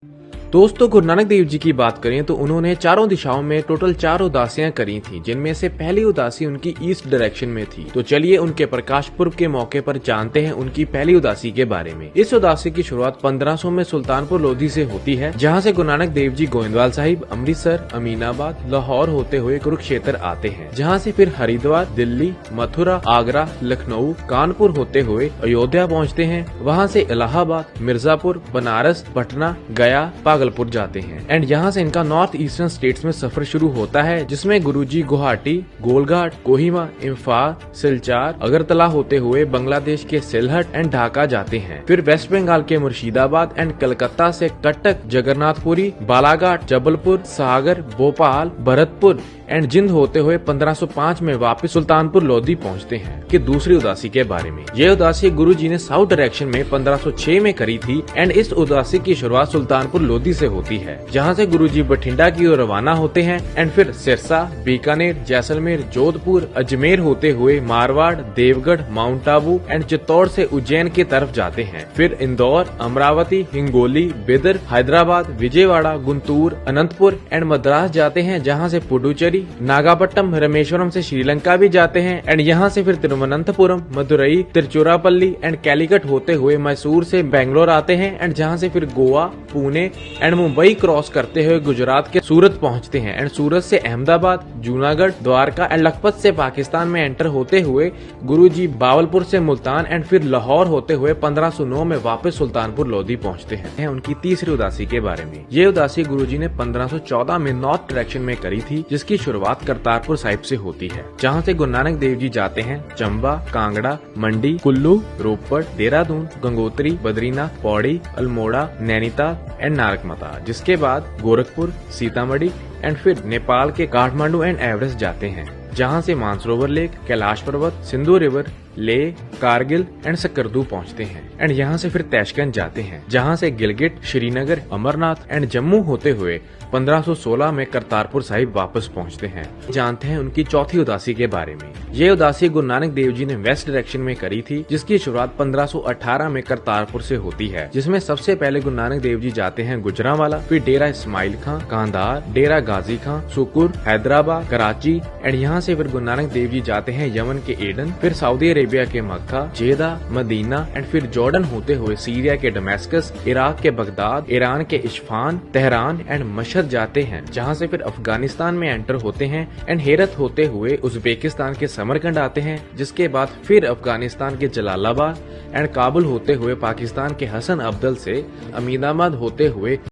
दोस्तों, गुरु नानक देव जी की बात करें तो उन्होंने चारों दिशाओं में टोटल 4 उदासियां करी थी, जिनमें से पहली उदासी उनकी ईस्ट डायरेक्शन में थी। तो चलिए उनके प्रकाश पर्व के मौके पर जानते हैं उनकी पहली उदासी के बारे में। इस उदासी की शुरुआत 1500 में सुल्तानपुर लोधी से होती है, जहां से गुरु नानक देव जी गोविंदवाल साहिब, अमृतसर, अमीनाबाद, लाहौर होते हुए कुरुक्षेत्र आते हैं, जहाँ से फिर हरिद्वार, दिल्ली, मथुरा, आगरा, लखनऊ, कानपुर होते हुए अयोध्या पहुँचते हैं। वहाँ से इलाहाबाद, मिर्जापुर, बनारस, पटना, गया, भागलपुर जाते हैं एंड यहाँ से इनका नॉर्थ ईस्टर्न स्टेट्स में सफर शुरू होता है, जिसमें गुरुजी गुवाहाटी, गोलघाट, कोहिमा, इम्फाल, सिलचार, अगरतला होते हुए बांग्लादेश के सिलहट एंड ढाका जाते हैं। फिर वेस्ट बंगाल के मुर्शिदाबाद एंड कलकत्ता से कटक, जगन्नाथपुरी, बालाघाट, जबलपुर, सागर, भोपाल, भरतपुर एंड जिंद होते हुए 1505 में वापस सुल्तानपुर लोधी पहुंचते हैं। कि दूसरी उदासी के बारे में, ये उदासी गुरुजी ने साउथ डायरेक्शन में 1506 में करी थी एंड इस उदासी की शुरुआत सुल्तानपुर लोधी से होती है, जहां से गुरुजी बठिंडा की ओर रवाना होते हैं एंड फिर सिरसा, बीकानेर, जैसलमेर, जोधपुर, अजमेर होते हुए मारवाड़, देवगढ़, माउंट आबू एंड चित्तौड़ से उज्जैन की तरफ जाते हैं। फिर इंदौर, अमरावती, हिंगोली, बिदर, हैदराबाद, विजयवाड़ा, गुंटूर, अनंतपुर एंड मद्रास जाते हैं, जहाँ से पुडुचेरी, नागापट्टम, रामेश्वरम से श्रीलंका भी जाते हैं एंड यहाँ से फिर तिरुवनंतपुरम, मदुरई, तिरुचिरापल्ली एंड कैलीकट होते हुए मैसूर से बेंगलोर आते हैं एंड जहाँ से फिर गोवा, पुणे एंड मुंबई क्रॉस करते हुए गुजरात के सूरत पहुँचते हैं एंड सूरत से अहमदाबाद, जूनागढ़, द्वारका एंड लखपत से पाकिस्तान में एंटर होते हुए गुरुजी बावलपुर से मुल्तान एंड फिर लाहौर होते हुए 1509 में वापस सुल्तानपुर लोधी पहुँचते हैं। उनकी तीसरी उदासी के बारे में, ये उदासी गुरुजी ने 1514 में नॉर्थ डायरेक्शन में करी थी, जिसकी शुरुआत करतारपुर साहिब से होती है, जहाँ से गुरु नानक देव जी जाते हैं चंबा, कांगड़ा, मंडी, कुल्लू, रोपड़, देहरादून, गंगोत्री, बद्रीनाथ, पौड़ी, अल्मोड़ा, नैनीताल एंड नारकमता, जिसके बाद गोरखपुर, सीतामढ़ी एंड फिर नेपाल के काठमांडू एंड एवरेस्ट जाते हैं, जहां से मानसरोवर लेक, कैलाश पर्वत, सिंधु रिवर, लेह, कारगिल एंड सकरदू पहुंचते हैं एंड यहाँ से फिर तैशकंद जाते हैं, जहाँ से गिलगिट, श्रीनगर, अमरनाथ एंड जम्मू होते हुए 1516 में करतारपुर साहिब वापस पहुंचते हैं। जानते हैं उनकी चौथी उदासी के बारे में। ये उदासी गुरु नानक देव जी ने वेस्ट डायरेक्शन में करी थी, जिसकी शुरुआत 1518 में करतारपुर से होती है, जिसमें सबसे पहले गुरु नानक देव जी जाते हैं गुजरांवाला, फिर डेरा इस्माइल खां, कांधार, डेरा गाजी खां, सुकुर, हैदराबाद, कराची एंड यहाँ से फिर गुरु नानक देव जी जाते हैं यमन के एडन, फिर सऊदी अरेबिया के मक्का, जेदा, मदीना एंड फिर जॉर्डन होते हुए सीरिया के डमस्कस, इराक के बगदाद, ईरान के इस्फहान, तेहरान एंड मशहद जाते हैं, जहां से फिर अफगानिस्तान में एंटर होते हैं एंड हेरत होते हुए उज्बेकिस्तान के समरकंद आते हैं, जिसके बाद फिर अफगानिस्तान के जलालाबाद एंड काबुल होते हुए पाकिस्तान के हसन अब्दल से अमीनाबाद होते हुए